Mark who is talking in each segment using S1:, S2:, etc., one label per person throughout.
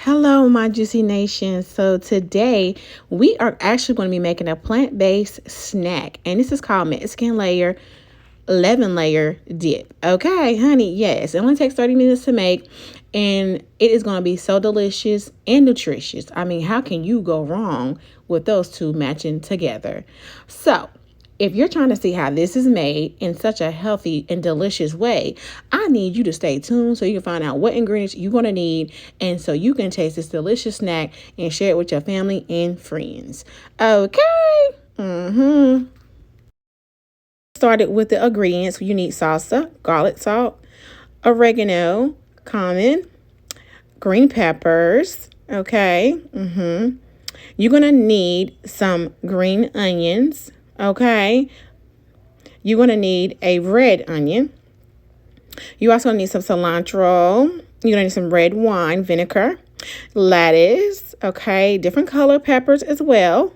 S1: Hello, my Juicy Nation. So today we are actually going to be making a plant-based snack, and this is called Mexican layer 11 layer dip. Okay, honey, yes. It only takes 30 minutes to make, and it is going to be so delicious and nutritious. I mean, how can you go wrong with those two matching together? So, if you're trying to see how this is made in such a healthy and delicious way, I need you to stay tuned so you can find out what ingredients you're going to need and so you can taste this delicious snack and share it with your family and friends. Okay? Started with the ingredients. You need salsa, garlic salt, oregano, cumin, green peppers. Okay? You're going to need some green onions. Okay, you're going to need a red onion. You also need some cilantro. You're going to need some red wine vinegar, lettuce, okay, different color peppers as well.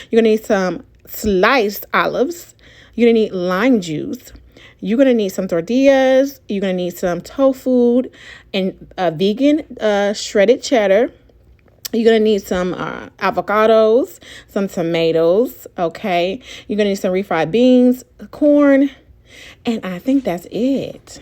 S1: You're going to need some sliced olives. You're going to need lime juice. You're going to need some tortillas. You're going to need some tofu and vegan shredded cheddar. You're going to need some avocados, some tomatoes, okay? You're going to need some refried beans, corn, and I think that's it.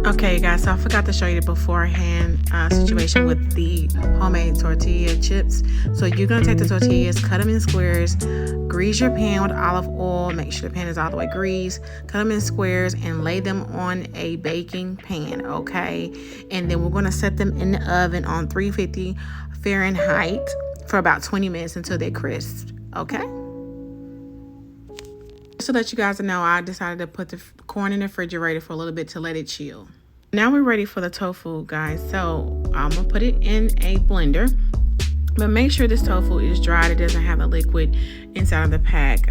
S1: Okay, guys, so I forgot to show you the beforehand situation with the homemade tortilla chips. So you're going to take the tortillas, cut them in squares, grease your pan with olive oil, make sure the pan is all the way greased, cut them in squares and lay them on a baking pan, okay? And then we're going to set them in the oven on 350 Fahrenheit for about 20 minutes until they're crisp, okay? Just to let you guys know, I decided to put the corn in the refrigerator for a little bit to let it chill. Now we're ready for the tofu, guys. So I'm gonna put it in a blender, but make sure this tofu is dried. It doesn't have a liquid inside of the pack.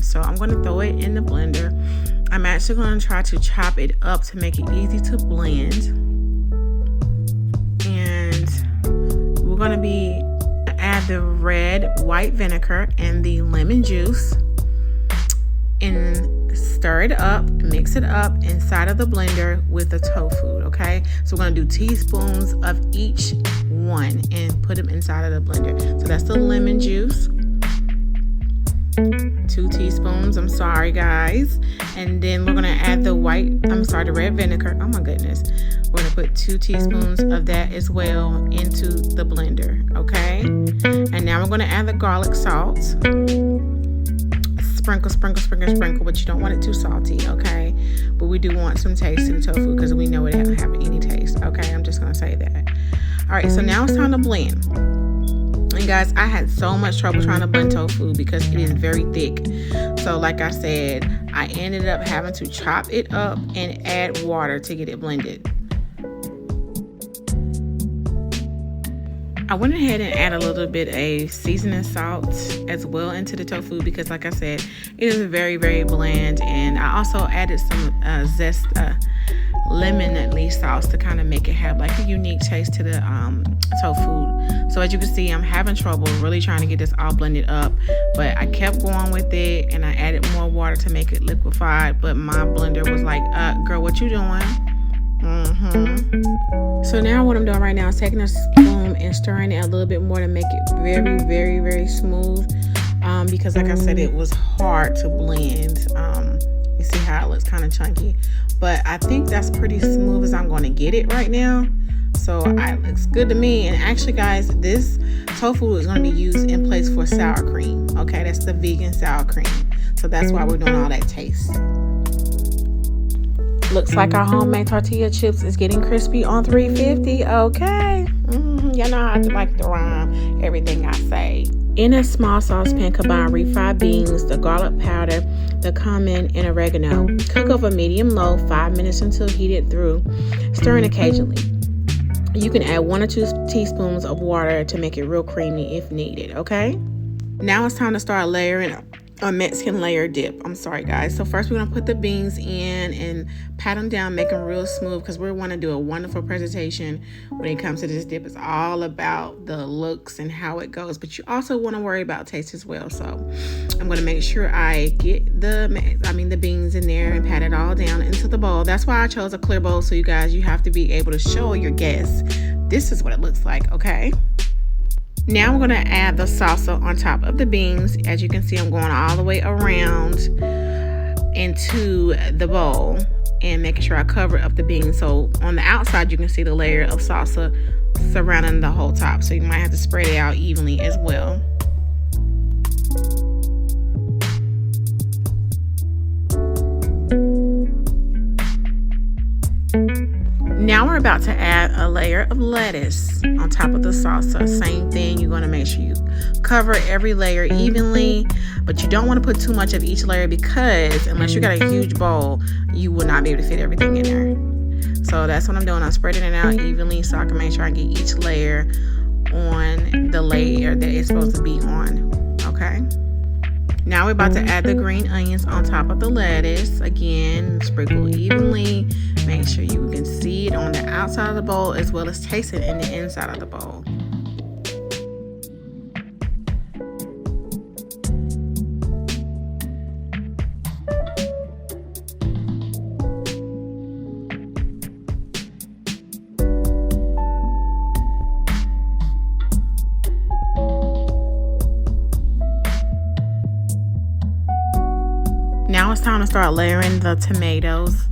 S1: So I'm gonna throw it in the blender. I'm actually gonna try to chop it up to make it easy to blend. And we're gonna add the red white vinegar and the lemon juice and stir it up, mix it up inside of the blender with the tofu, okay? So we're gonna do teaspoons of each one and put them inside of the blender. So that's the lemon juice. 2 teaspoons, I'm sorry guys. And then we're gonna add the red vinegar. Oh my goodness. We're gonna put 2 teaspoons of that as well into the blender, okay? And now we're gonna add the garlic salt. Sprinkle, sprinkle, sprinkle, sprinkle, but you don't want it too salty, okay? But we do want some taste to the tofu because we know it doesn't have any taste, okay? I'm just gonna say that. All right, so now it's time to blend. And guys, I had so much trouble trying to blend tofu because it is very thick. So like I said, I ended up having to chop it up and add water to get it blended. I went ahead and added a little bit of seasoning salt as well into the tofu because like I said, it is very, very bland. And I also added some zest lemon sauce to kind of make it have like a unique taste to the tofu. So as you can see, I'm having trouble really trying to get this all blended up, but I kept going with it and I added more water to make it liquefied, but my blender was like, girl, what you doing? So now what I'm doing right now is taking a spoon and stirring it a little bit more to make it very, very, very smooth, because like I said, it was hard to blend. You see how it looks kind of chunky, but I think that's pretty smooth as I'm going to get it right now. So it looks good to me. And actually guys, this tofu is going to be used in place for sour cream. Okay, that's the vegan sour cream. So that's why we're doing all that taste. Looks like our homemade tortilla chips is getting crispy on 350. Okay. Y'all know how I like to rhyme everything I say. In a small saucepan, combine refried beans, the garlic powder, the cumin, and oregano. Cook over medium-low 5 minutes until heated through, stirring occasionally. You can add 1 or 2 teaspoons of water to make it real creamy if needed, okay? Now it's time to start layering a Mexican layer dip. I'm sorry guys. So first we're going to put the beans in and pat them down, make them real smooth because we want to do a wonderful presentation when it comes to this dip. It's all about the looks and how it goes, but you also want to worry about taste as well. So I'm going to make sure I get the beans in there and pat it all down into the bowl. That's why I chose a clear bowl, so you guys, you have to be able to show your guests this is what it looks like, okay? Now we're going to add the salsa on top of the beans. As you can see, I'm going all the way around into the bowl and making sure I cover up the beans. So on the outside, you can see the layer of salsa surrounding the whole top. So you might have to spread it out evenly as well. Now we're about to add a layer of lettuce on top of the salsa. Same thing, you're going to make sure you cover every layer evenly, but you don't want to put too much of each layer because unless you got a huge bowl, you will not be able to fit everything in there. So that's what I'm doing. I'm spreading it out evenly so I can make sure I get each layer on the layer that it's supposed to be on, okay? Now we're about to add the green onions on top of the lettuce. Again, sprinkle evenly. Make sure you can see it on the outside of the bowl as well as taste it in the inside of the bowl. Now it's time to start layering the tomatoes,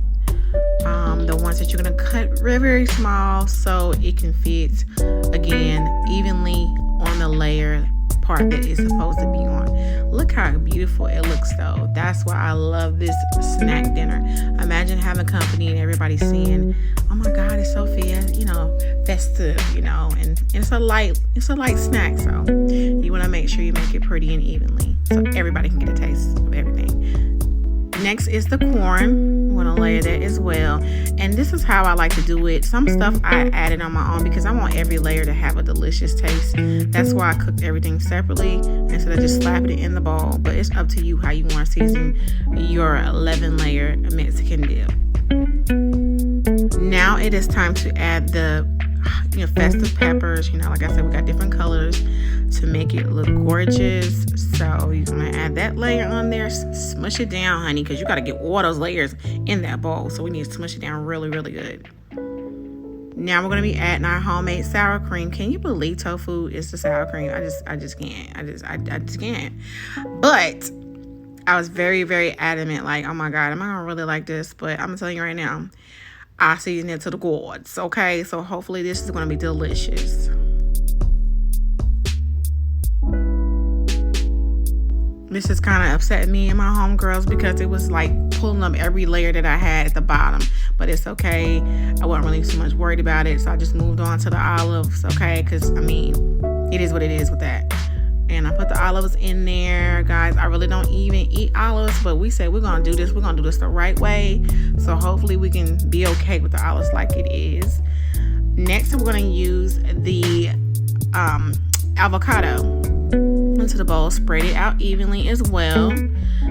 S1: the ones that you're going to cut very, very small so it can fit, again, evenly on the layer part that it's supposed to be on. Look how beautiful it looks though. That's why I love this snack dinner. Imagine having company and everybody saying, oh my God, it's so festive, and it's a light snack. So you want to make sure you make it pretty and evenly so everybody can get a taste of everything. Next is the corn. I'm going to layer that as well. And this is how I like to do it. Some stuff I added on my own because I want every layer to have a delicious taste. That's why I cooked everything separately instead of just slapping it in the bowl. But it's up to you how you want to season your 11-layer Mexican dip. Now it is time to add the festive peppers. Like I said, we got different colors to make it look gorgeous. So you're gonna add that layer on there, smush it down, honey, because you got to get all those layers in that bowl. So we need to smush it down really, really good. Now we're gonna be adding our homemade sour cream. Can you believe tofu is the sour cream? I just can't. I just can't. But I was very, very adamant, like, oh my God, am I gonna really like this? But I'm telling you right now, I seasoned it to the gourds, okay? So hopefully this is gonna be delicious. This just kind of upset me and my homegirls because it was like pulling up every layer that I had at the bottom. But it's okay. I wasn't really too much worried about it. So I just moved on to the olives, okay? Because, I mean, it is what it is with that. And I put the olives in there. Guys, I really don't even eat olives. But we said we're going to do this. We're going to do this the right way. So hopefully we can be okay with the olives like it is. Next, we're going to use the avocado into the bowl, spread it out evenly as well.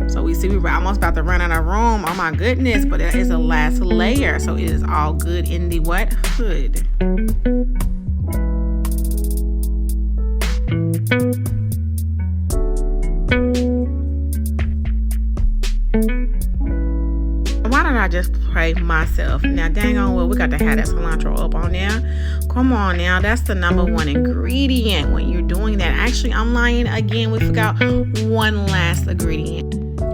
S1: So we see we're almost about to run out of room. Oh my goodness, but that is the last layer, so it is all good in the what? Hood. Why don't I just pray myself? Now, dang on, well, we got to have that cilantro up on there. Come on now, that's the #1 ingredient when you're doing that. Actually, I'm lying again. We forgot one last ingredient.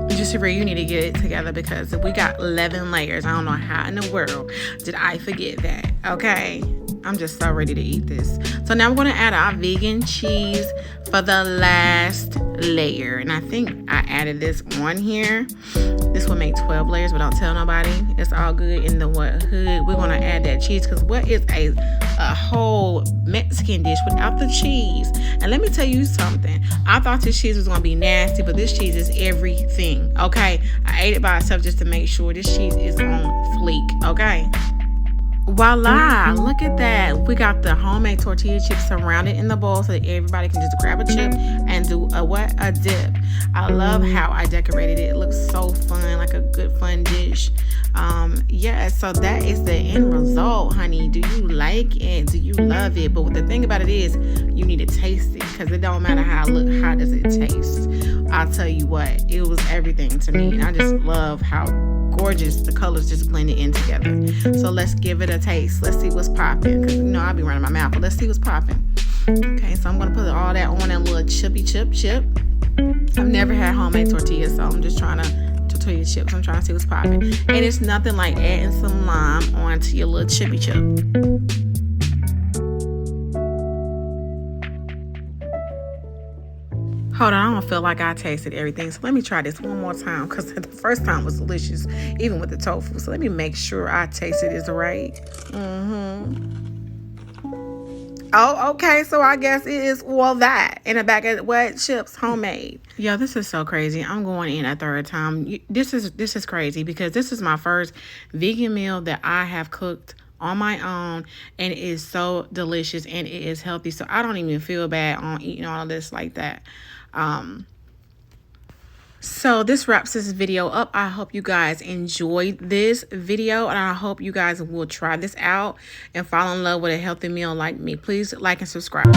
S1: Just for you need to get it together because we got 11 layers. I don't know how in the world did I forget that, okay? I'm just so ready to eat this. So now we're going to add our vegan cheese for the last layer. And I think I added this on here. This will make 12 layers, but don't tell nobody. It's all good in the what hood. We're going to add that cheese because what is a whole Mexican dish without the cheese? And let me tell you something. I thought this cheese was going to be nasty, but this cheese is everything, okay? I ate it by itself just to make sure this cheese is on fleek, okay? Voila, look at that. We got the homemade tortilla chips surrounded in the bowl so that everybody can just grab a chip and do a dip. I love how I decorated it. It looks so fun, like a good fun dish. Yeah, so that is the end result, honey. Do you like it? Do you love it? But the thing about it is you need to taste it because it don't matter how it look, how does it taste? I'll tell you what, it was everything to me. And I just love how gorgeous the colors just blended in together. So let's give it a taste. Let's see what's popping because you know I'll be running my mouth, but let's see what's popping. Okay, so I'm gonna put all that on that little chippy chip. I've never had homemade tortillas, so I'm just trying to tortilla chips. I'm trying to see what's popping, and it's nothing like adding some lime onto your little chippy chip. Hold on, I don't feel like I tasted everything. So let me try this one more time because the first time was delicious, even with the tofu. So let me make sure I tasted this right. Oh, okay. So I guess it is all that in a bag of what? Chips, homemade. Yo, this is so crazy. I'm going in a third time. This is crazy because this is my first vegan meal that I have cooked on my own, and it is so delicious and it is healthy. So I don't even feel bad on eating all of this like that. So this wraps this video up. I hope you guys enjoyed this video, and I hope you guys will try this out and fall in love with a healthy meal like me. Please like and subscribe.